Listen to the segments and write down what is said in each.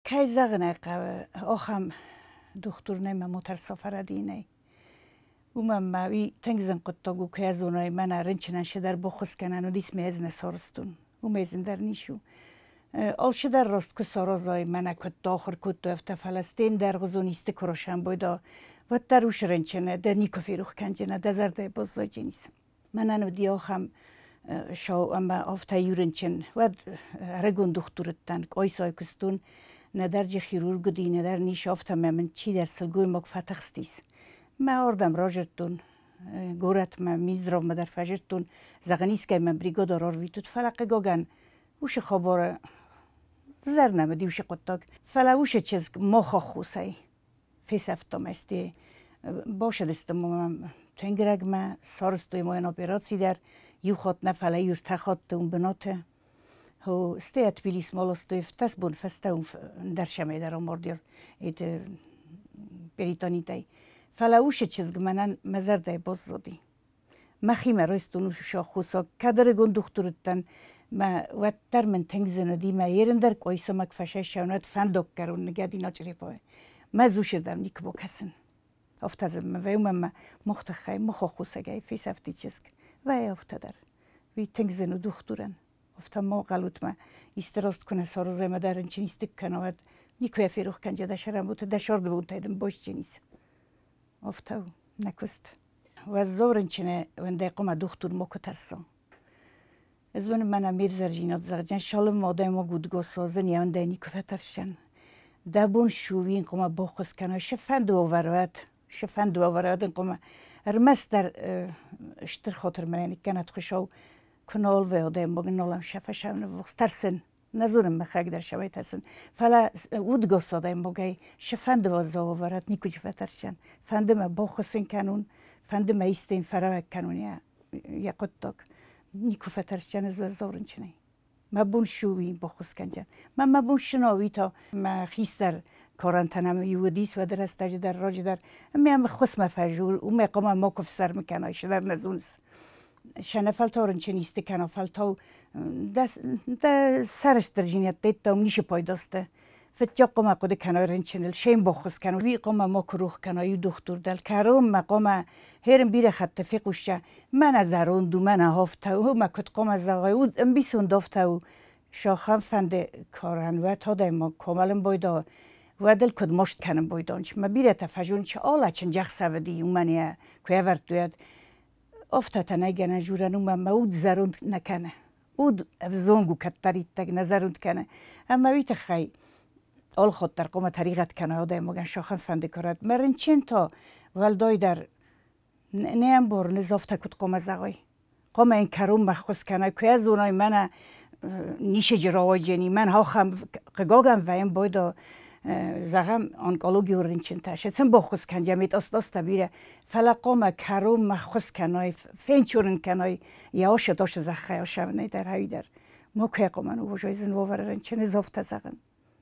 Kaj zagne آخام دختر نیم موتر سفر دینه. ما وی تنگزن قطعو که از اونای من رنچنان شدر بخوز کنن و دیس میز نسارستون. میزن در نیشو. آل شدر راست که سارازای من کت داخل کت دو افت فلسطین در غزونیست کروشن بودا و دروش رنچنه در نیکو فیروخ کنجنه دزرده بازای جنیسم. من انو دیاخم شاو اما آفتا یورنچن و رگون دختورتن که آیسای کستون ندر جه خیرورگو دی ندر نیش آفتا من چی در سلگوی مک فتخستیس. ما آردم راجرتون گورت ما میزراو ما در فجرتون زغنیس که من بریگادار آرویتود فلقه گاگن وش خباره زر نمدی وش قطاق فلا وش چیز ماخا خوصای فیس افتام استی باشه دستم تنگرگ ما سارستوی ما این اپراسی در یو خود نفله یور تخات اون بناته هو استیت بیلیس مالستوی فتس بون فسته اون در شمه در آماردیاز ایت بریتانیتای فلاوش چیز منن مزرده باز زدی مخیم رایستون شا خوصا کدر گون دختورتن ما وقتر من تنگزن دی ما یرندر کویسا مک فشه شونات فندق کرون نگادی ناچری پای ما زوش دم نیک بکسن افتازم ما ویم ما مختخای مخ خوصا گای فیس افتی چیز وای افتادر وی تنگزن دختورن افتام ما قلوت ما استراست کنه سارزه ما درن چنیستک کنواد نیکوی فیروخ کنجه دشرم بود دشارد بود تایدم باش چنیس افتاو نکست و زورن چنه ونده قم دختور مکو ترسان از من من میرزر جینات زرجن شالم ماده ما گودگو سازن یا ونده نیکو فترشن دبون شوین قم باخوز کنه شفند و ورد قم رمست در اشتر خاطر منی کنات خوشاو کنال و آده ما گنالم شفشون وقت ترسن نزورم مخاک در شوی ترسن فلا ودگو ساده موگای شفند و زاورات نیکوچ فترشن فندم باخوسن کنون فندم ایستین فراک کنون یا قطاق نیکو فترشن از زورن چنی ما بون شوی باخوس کنجن ما بون شناوی تا ما خیست در کارانتنم یودیس و در استاج در راج در میام خوس مفجور و می قم ما کف سر میکنایش در نزونس شنه فلتارن چنیسته کنه فلتاو ده سرش در جنیت دید تا نیش پایداسته فتجا قم قد کنارن چنل شیم بخوز کنه وی قم ما کروخ کنه یو دختور دل کارم مقام هرم بیره خط فیقوشه من از زرون دو من هفته و ما کت قم از زغای و ام بیسون دافته و شاخم فند کارن و تا دای ما کاملا بایدا و دل کد مشت کنم بایدانش ما بیره تفجون چه آلا چن جخ سودی و منیه که ورد دوید افتاده نگنه جورن و ما اود زرون نکنه اود افزونگو کتری تگ نظرند کنه اما ویت خی آل خود در قوم طریقت کنه آده مگن شاخم فنده کرد مرن چند تا ولدای در نیم بار نزافته کد قوم زغای قوم این کروم مخصوص کنه که از اونای من نیشه جراوی جنی من ها خم قگاگم ویم بایدا زغم آنکالوگی ورن چند تاشه چند بخصوص کن جمیت است بیره فلا قوم کروم مخصوص کنه فین چورن کنه یا آش داشت زخه آش نه در هایی در مکه قومن و وجای زن وورن چند زافت زغن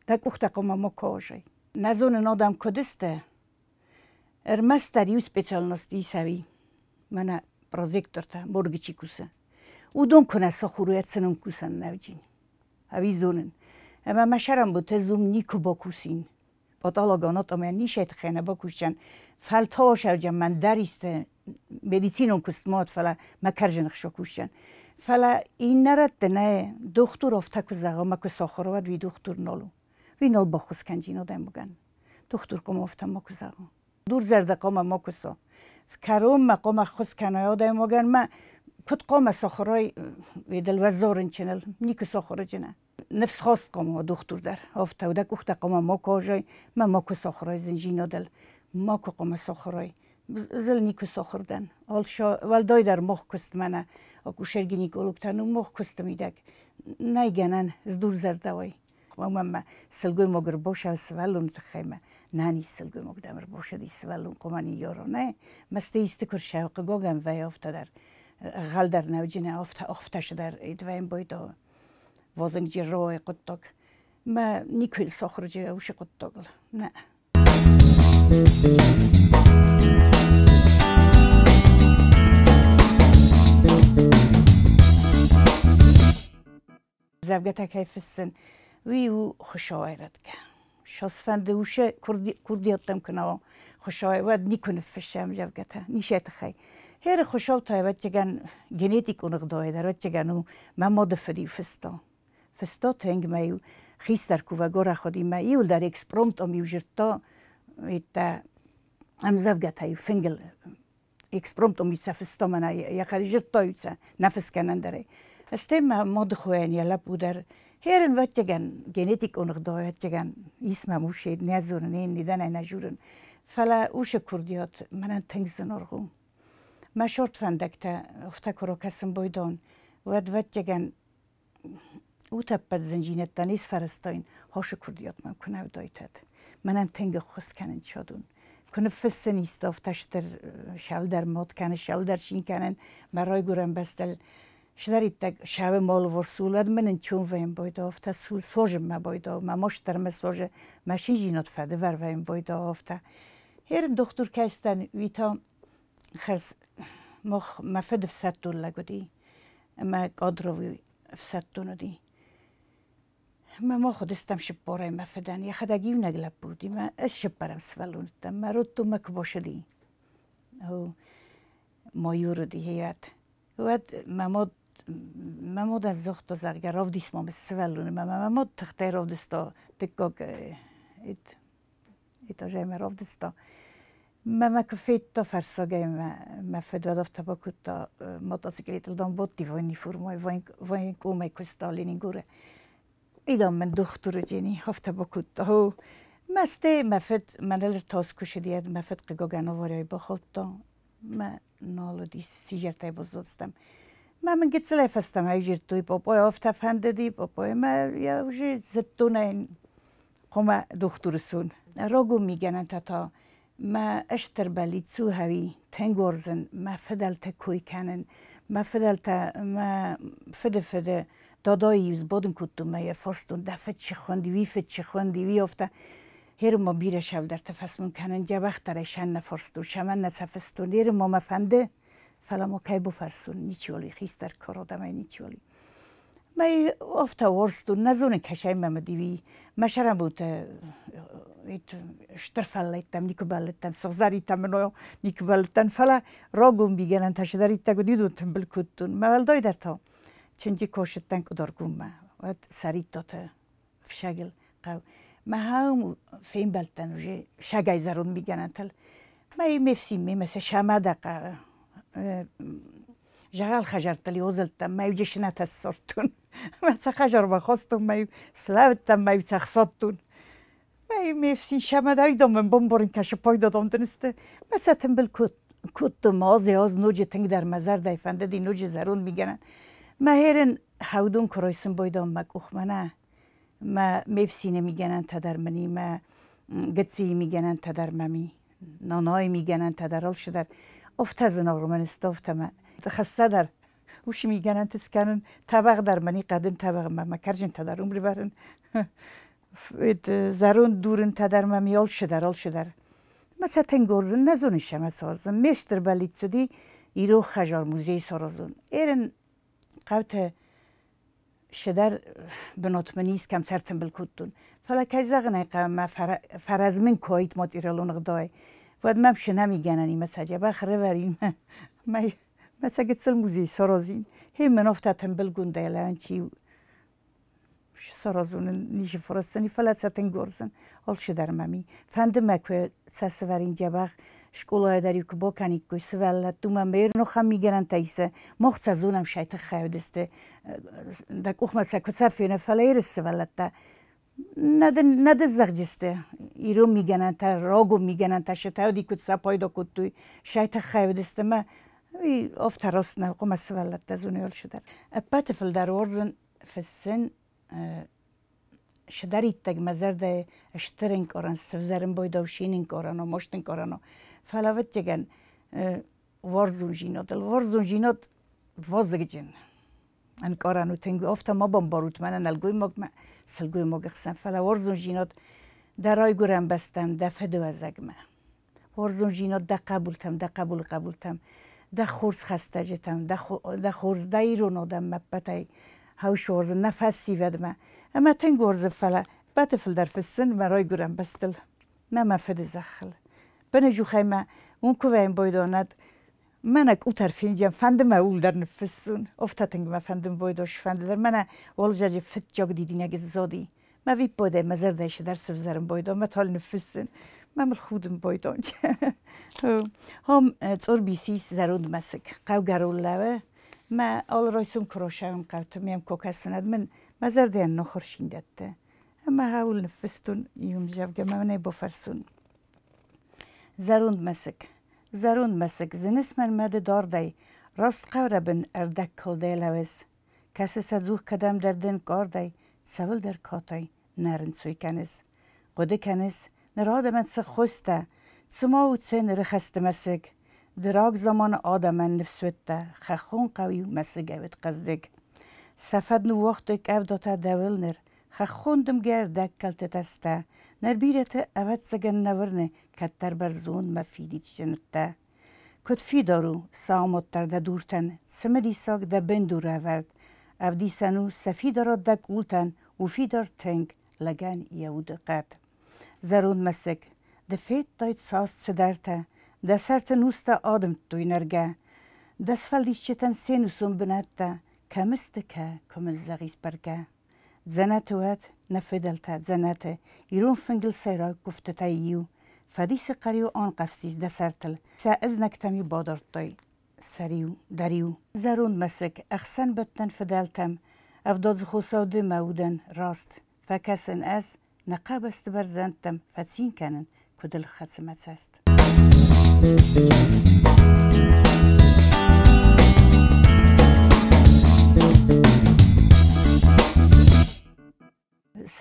دکوخت قوم مکه وجای نزون نادم کدسته ارمستر یو سپیشالناستی سوی من پروژکتور تا مرگی چی کوسه او دون کنه سخوریت سنم کوسن نوجین هوی زونن اما مشرم بود زوم نیکو باکوسین پاتالوگانات اما نیشت خنه باکوشن فلتا شرجم من دریسته مدیسینون کستمات فلا مکرجن خشکوشن فلا این نرد نه دکتر افته که زغا مکو ساخرواد وی دکتر نالو وی نال باخوز کنجینا دم بگن دکتر کم افته مکو زغا دور زرد قام مکو سا کروم مقام خوز کنایا دم بگن ما کت قام ساخرای ویدل وزارن چنل نیکو ساخره جنه نفس خواست قام دکتر در افته و دکوخت قام مکو جای ما مکو ساخرای زنجینا دل مکو قام ساخرای زل نیکو ساخردن ولدای در مخ کست منه اکو شرگینی کلوکتنو مخ کست میدک نیگنن از دور زردوی ما سلگوی مگر باشه سوالون تخیمه نه نیست سلگوی مگدمر باشه دی سوالون قمانی یارو نه مسته ایستکر شوق گاگم وی افته در غل در نوجینه افتش در ایدویم بایدا وازنگ جی روی قطاق ما نیکویل ساخر جی اوش قطاقل نه زوجتك هاي في السن ويو خشايرتك شاسفنده وشه کردیاتم کنه خوشای ود نیکنه فشم جوگته نیشت خی هر خوشاو تای ود چگن گنیتیک اونق دای در ود چگنو مماد فدی فستا تنگ میو خیستر کو و گره خودی میو در اکسپرومت امیو جرتا ایتا ام زوگته فنگل اکسپرومت امیو فستا من یا خری جرتا یوتسا نفس کنن داره استیم ماد خوین یا لب بودر هرن ود چگن گنیتیک اونق دای ود چگن اسم موشید نیازون نیدن نجورن فلا اوش کردیات منن تنگ زنارغو ما شورت فندکتا افتکرو کسم بایدان ود چگن او تپت زنجینت دانیس فرستاین هاش کردیات من کنه دایتد منن تنگ خوست کنن شدون کنه فس نیست افتشتر شلدر مود کنه شلدر شین کنن مرای گورم بستل شدارید تگ شاو مال ورسولد منن چون ویم بایدا افتا سول سوژم ما بایدا ما مشتر مسوژه ماشین جینات فده ور ویم بایدا افتا هر دکتر کستن ویتا خرس مخ مفد فساتون لگودی ما قادروی فساتون دی ما خودستم شپاره مفدن یا خداگیو نگلب بودی ما اش شپارم سوالونتم ما رو تو مکباشدی او مایور دی هیات واد ممود از زخت زرگر راو دیس ما سوالونه ممود تخته راو دستا تکاک ایتا جای راو دستا ما کفیت تا فرساگه ما فدراد تا با کتا موتورسیکلت دام بودی وینی فرمای وین کومه کستالینی گوره ایدام من دختر جنی هفته با کتا هو مسته مفد منال تاس کشیدید مفد قگاگنا وارای با خودتا ما نالو دی سیجرتای بزرگستم من گتسله فستم هایجر توی پاپای هفته فنددی پاپای ما یا وجه زتونه قوم دخترسون راگو میگنن تا ما اشتر بلید سو هاوی تنگورزن ما فدلت کوی کنن ما فدلت ما فده دادای یوز بودن کتو ما یا فرستون دفت چه خوندی وی افته هر ما بیره شو در تفسمون کنن جا وقت رشن نفرستون شمن نتفستون هر ما مفنده فلا ما کی بفرستون نیچولی خیستر کارا دمای نیچولی ما افته ورستون نزونه کشای ممدیوی مشرم بود شترفلتم نیکبالتن سغزاریتم منو نیکبالتن فلا راگم بیگنن تشداریتا گدیدون تنبل کتون ما ولدای در تا چنجی کوشتن کدارگم ما ود سریتا تا فشگل قو ما هم فیم بلتن وجه شگای زرون بیگنن تل ما مفسیم مثل شماده قا جغال خجرتلی وزلتم ما یوجه شنات السرطون ما خجر بخواستم ما سلاوتم ما تخصاتون ما مفسین شماده ایدام من بمبارن کش پای دادم دنسته مثلا تنبل کت مازی از نوجه تنگ در مزار دایفنده دی نوجه زرون میگنن ما هرن هودون کرایسن بایدام مکوخ منه ما مفسینه میگنن تدر منی ما گتسی میگنن تدر ممی نانای میگنن تدرال شدر افت زنار من استافت ما خسته در وش میگنن تسکنن طبق در منی قدن طبق ما کرجن تدر عمری برن زرون دورن تدر ممی آل شدر مثلا تنگورزن نزونش هم سازن مشتر بلید سودی ایرو خجار موزی سارزون ایرن قوت شدر بناتمنیس کم سرتن بالکتون فلا کجزاغنه قام فرازمن کویت مات ایرالون غدای ود ممش نمیگننی مثلا جبه خره ورین ما مثلا گتسل موزی سارزین هم منافتن بالگونده لان چی سارزون نیش فرستنی فلا تنگورزن آل شدر ممی فندم که سسورین جبه شکلای داری که با کنی که سوالت تو من بیر نخم میگرن تایسه مخت زونم شایت خیلی دسته دک اخمت سکوتسافینه فلایر سوالت تا نده زغجسته ایرو میگنن تا راگو میگنن تا شتاو دی کتسا پایدا کتوی شایت خیلی دسته ما افتراست نه قم سوالت تا زونیال شدر اپات فل در ورزن فسن شداری تگ مزرده اشترین کارن سوزرن بایدا و شینین کارن و مشتین کارن فلاوت جگن ورزون جینات وازگجن ان کارانو تنگو افتا ما بمباروت من الگوی مگ سلگوی مگ خسن فلا ورزون جینات درای گورم بستم دفه دو ازگمه ورزون جینات ده قبولتم ده خورس خسته جتم ده خورس دایرون آدم مبتای هاوش ورزون نفسی ودمه اما تنگ ورز فلا باتفل در فسن مرای گرم بستل ما مفد زخل بنجو خیمه اون که این بایداند منک او طرفین جم فندم اول در نفسون افتادنگ ما فندم بایداش فند در منه والجاج فت جاگ دیدی نگه زادی ما وی باده مزر دایش در سفزرم بایدا ما تال نفسن ما مل خودم بایدانج هم تصور بیسیس زرود مسک قو گرول لوه ما آل رایسم کروشم قوت میم کوکسند من مزر دین نخورشین دته اما هاول نفستون یوم جوگه ما نه بفرسون زروند مسک زنس من مده داردی راست قوره بن اردک کلده لوز کسی سزوخ کدام دردن کاردی سوال در کاتای نرن سوی کنز قده کنز نراد من سخوسته سما و تسه نرخست مسک دراغ زمان آدم نفسوته خخون قوی مسک اوید قزدگ سفد نو وقت که داتا دول نر خخوندم گردک کلت تسته نر بیرت اوید زگن نورنه کتر بر زون مفیدیت شنته کد فی دارو سامت در دورتن سمدی ساگ ده بندور آورد او دیسانو سفی دارد ده گولتن و فی دار تنگ لگن یهود قد زرون مسک ده فیت داید ساست سدرته ده سرت نوست آدم توی نرگه دست دیشتن سینوسون بنته کمست که کمز زغیز برگه زنت واد نفدلته زنته ایرون فنگل سیرا گفته تاییو فدیس قریو آن قفسیز دسرتل سا از نکتمی بادرتای سریو دریو زرون مسک اخسن بتن فدلتم افداد خوصاده مودن راست فکسن از نقاب است برزندتم فتسین کنن کدل خدمت است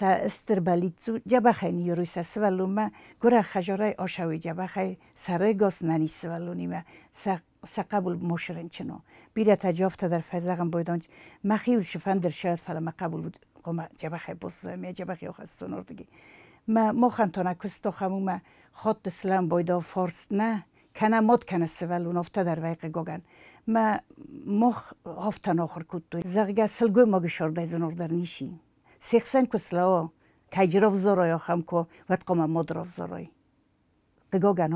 سا استربالیتو جبخنی یروی سوالوما گره خجارای آشوی جبخی سرای گاس ننی سوالونیما سا قبول مشرن چنو بیره تجافت در فزاقم بایدانج مخیول شفندر شاید فلا ما قبول بود قوم جبخی بزرمی جبخی آخستون اردگی ما مخانتانا کستو خموما خود سلام بایدا فارس نه کنه مد کنه سوالون افتا در ویق گوگن ما مخ هفتن آخر کتوی زغگه سلگوی ما گشارده زنور در نیشی سیخسن کسلاو کجراف زرای آخم کو وقت قوم مدراف زرای قگاگن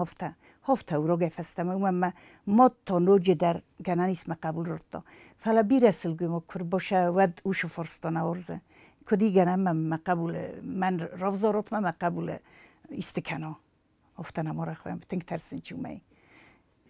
هفته او رو گفتم ما مد تا نوج در گنانیسم قبول رفته فلا بیرسل گویم کر باشه ود اوش فرستانه ارزه کدی گنم ما قبول من راف زرات ما قبول استکنا هفته نماره خواهم تنگ ترسین چومی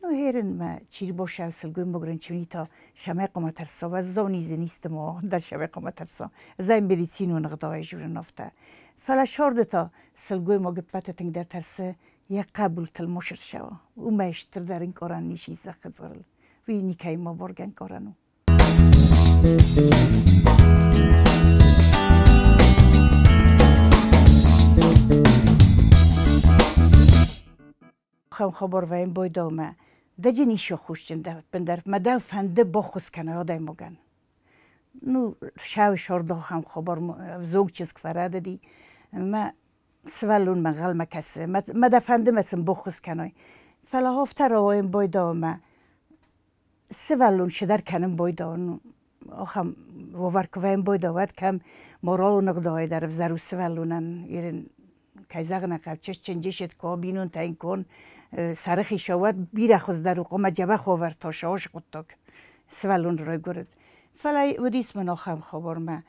نو هرن ما چیر باشه سلگویم بگرن چونی تا شمه قوم ترسا و زانیزه نیست ما در شمه قوم ترسا زین مدیسین و نقدای جور نفته فلا شارده تا سلگویم گپت تنگ در ترسه یک قبول تل مشر شوا او مشتر در این کاران نیشی زخد زرل وی نیکای ما برگن کارانو خبر ویم بایدا ما دجی نیشو خوشچن بندر مداو فنده با خوز کنه آدای مگن نو شاو شارده خبر زوگ چیز کفراده دی ما سوالون مغل مکسه مداو فنده مثل با خوز کنه فلا هفته رویم بایدا ما سوالون شدر کنم بایدا آخم وور کویم بایدا ود کم مورالو نقدای در زرو سوالونن ایرن کایزاغ نقاب چنجشت که بینون تا این کن سرخی شود بیره خوز در قوم جبه خوور تا شاوش قطاک سوالون رای گرد فلای ودیس من آخم خبر ما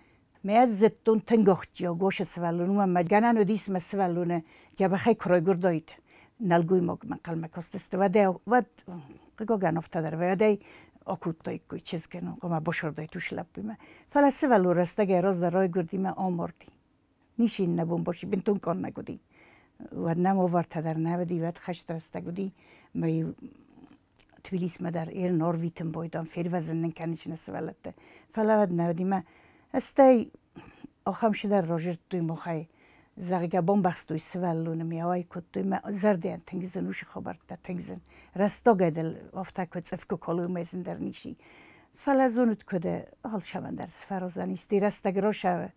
از زدتون تنگاخت جا گوش سوالون ما گنن ودیس ما سوالون جبه خی کرای گردایید نلگوی ما من قلمه کستست و ده ود قگا گن افتادر و ده آکود تایی کوی چیز کنو قوم باشر دای توش لب بیمه فلا سوالون رسته گراز در رای گردی ما آماردی نیشین نبون باشی بنتون کن نگودی و نمو ورته در نودی و خشت رسته گودی ما تویلیس ما در ایر نارویتم بایدان فیر وزنن کنیش نسوالته فلا ود نودی ما استی آخم شده راجر توی مخای زغگه بام بخستوی سوالونه میاوی کد توی ما زردیان تنگزن وش خبرته تنگزن رستا گدل افتا کد سفکو کلو میزن در نیشی فلا زونت کده حال شون در سفرازانیستی رسته گرا شوه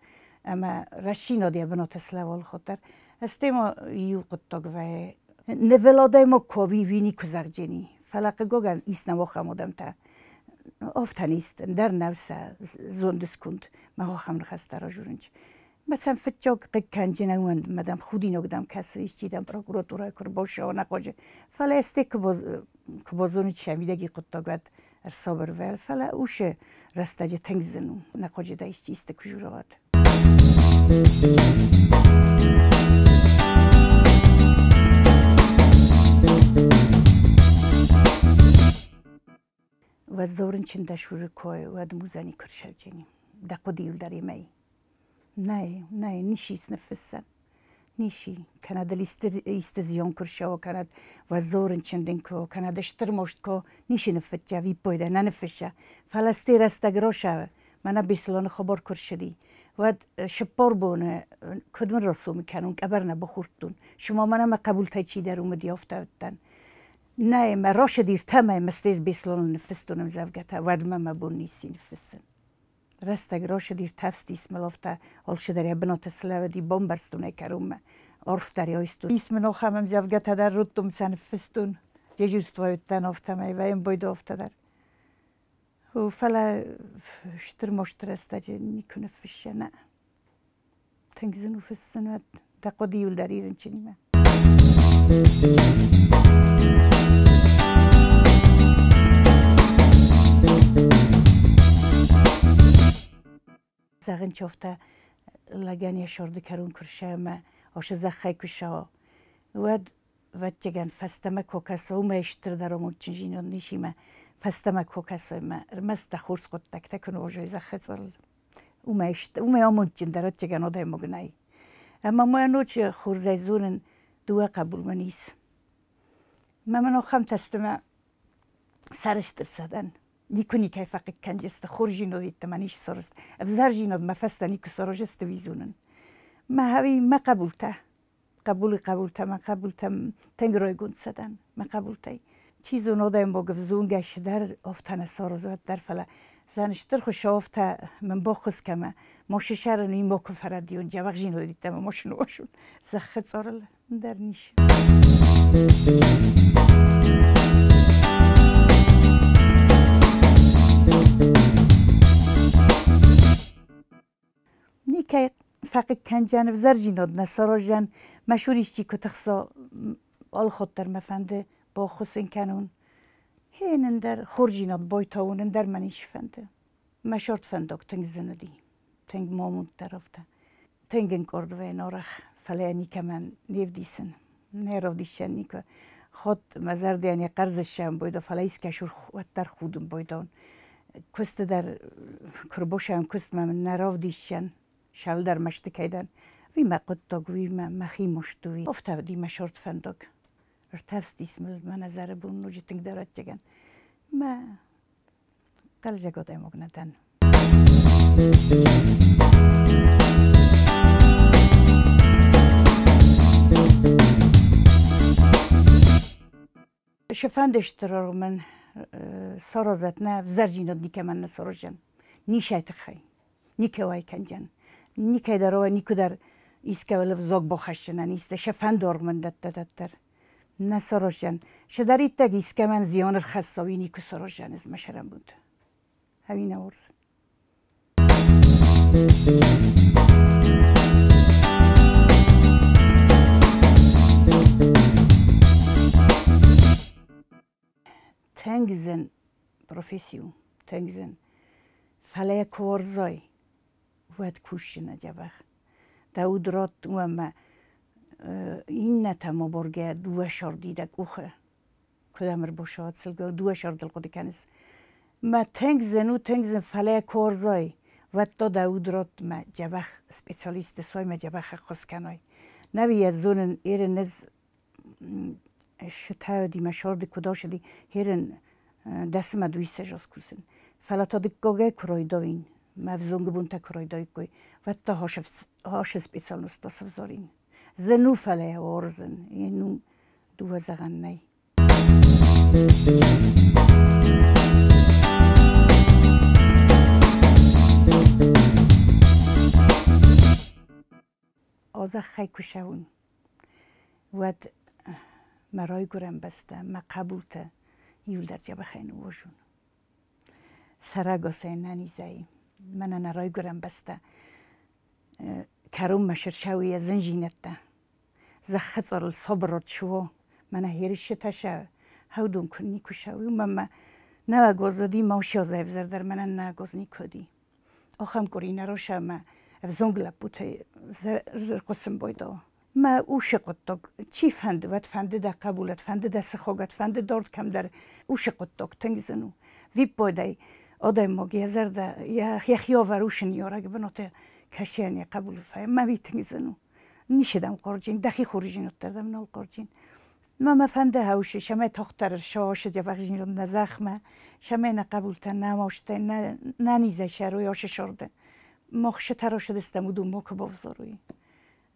اما رشینا دیا بنا تسلوال خاطر استما یو قطاق و نولادای ما کوبی وینی کزرجنی فلق گوگن ایست نوا خمودم تا آفتنیست در نوسه زندس کند ما خم نخسته را جورنج مثلا فتجاق کنجنه وند مدام خودی نگدم کسی ایستیدم پروکوراتورای کر باشه و نقاجه فلا استی که بازونی شمیدگی قطعات ارسابر ول فلا اوشه رستاجه تنگزنو نقاجه دایستی است کجورات و زورن چند شور کوی و دموزانی کرشل جنی دقودیول داری می نه نیشیس نفسن نیشی کند لیست زیان کرشه و کند و زورن چندین کو کند اشتر مشت کو نیشی نفت جوی پایده نه نفشه فلسطین رستگراشه من بیسلان خبر کرشدی و شپار بونه کدوم رسوم کنون کبر نبخورتون شما منم قبول تایچی در اومدی افتادن نه ما راش دیر تمام مستیز بیسلان نفستونم زوجته ودم ما بونیسی نفسن رستگ راش دیر تفستیس ملافته آلش داری بنات سلو دی بامبرستونه کروم عرف داری آیستون اسم نخمم زوجته در رودم سن فستون جوست وایت تنافته می و این باید آفته در و فلا شتر مشتر استاجه نیکنه فشه نه تنگزنو فسن و دقودیول داری رنچنی من زغن چفته لگنی شرد کرون کرشه ما آش زخی کشه و چگن فستم کوکس و میشتر درامون چنجینان نیشیم فستم کوکس ما رمست خورس قد تک تکن و جای زخی زل و میشتر و میامون چندرات چگن آده مگنای اما ما نوچ خورزای زونن دو قبول منیس من خم تستم سرش ترسدن نیکنی که فقط کنجست خورجی ندیت منیش سرست افزارجی ند مفستنی که سرجست ویزونن ما هوی ما قبولته ما قبولتم تنگرای گند سدن ما قبولته چیزو ندایم با گفزون گشت در افتن سرزات در فلا زنشتر خوش افته من باخوز کمه ماشه شهر نیم با کفردیون جواب جی ندیتم ماشون واشون زخت سرل در نیش نیکه فقط کنجان و زرجیناد نسراجن مشوریش چی کتخسا آل خود در مفنده با خسن کنون هینن در خورجیناد بایتاونن در منیش فنده مشارت فندق تنگ زندی تنگ مامون طرفته تنگن کردوه نارخ فلی نیکه من نیو دیسن نیرو دیشن نیکه خود مزرد یعنی قرضشم بایده فلیس کشور در خودم بایدان کست در کربوشم کست من نراو دیشن شال در مشت کیدن وی ما قطع وی ما مخی مشتوی افته دی مشورت فندق ارتفس دیسم من نظر بون نوجی تنگ دارد جگن ما قل جگاده مگندن شفندش ترار من سرازت نه زرجینات نیکه من نسرجن نیشه تخی نیکه وای کنجن نیکه در و نیکو در ایسکه ولف زاگ بخشنه نیست شفند دار من دت نسرجن شداری تگ ایسکه من زیانر خستاوی نیکو سرجن از مشرم بود همین ورز تنگزن پروفیسیو تنگزن فلای کورزای ود کوشنه جبخ داود رات و این نتما برگه دو شردیده کوخه کدامر باشد سلگو دو شرد القدی کنس ما تنگزن فلای کورزای و تا داود رات ما جبخ سپیشالیست سوی ما جبخ خس کنای نبی از زون ایرن از شتاو دی مشارد کدا شدی هرن دست ما دوی سجاس کوسن فلا تا دکگاه کرای داین مفزونگ بونتا کرای دای کوی و تا هاش سپیشال نستاس وزارین زنو فلای ورزن اینو دو زغن نی آزا خی کشون ود مرای گرم بسته ما قبولته یول در جبه خینو وشون سرگاسه ننیزایی من نرای گرم بسته كروم مشر شوی زنجینته زخطر الصبرت شو من هیرش تشا هودون کنی کشاوی و مم نه گذادی ماشیا زفزر در من نه گذنی کدی آخام کورینه روشا ما زنگل بوده زر قسم بایدا ما اوشقت دک چی فند وقت فند ده قبولت فند ده سخاگت فند دارد کم در اوشقت دک تنگزنو ویب بایدای آدم ماگی زرده یخیا وروشن یارگ بناته کشیانی قبول فای ما وی تنگزنو نیشدم قرجین دخی خورجین اتردم نال قرجین ما فنده هاوشه شما تختر شاش جبخجین رو نزخمه شما نقبول تن نماشته نه نیزه شروی آش شرده مخش تراش دستم و دو موک بافزاروی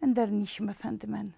اندر نیش مفند من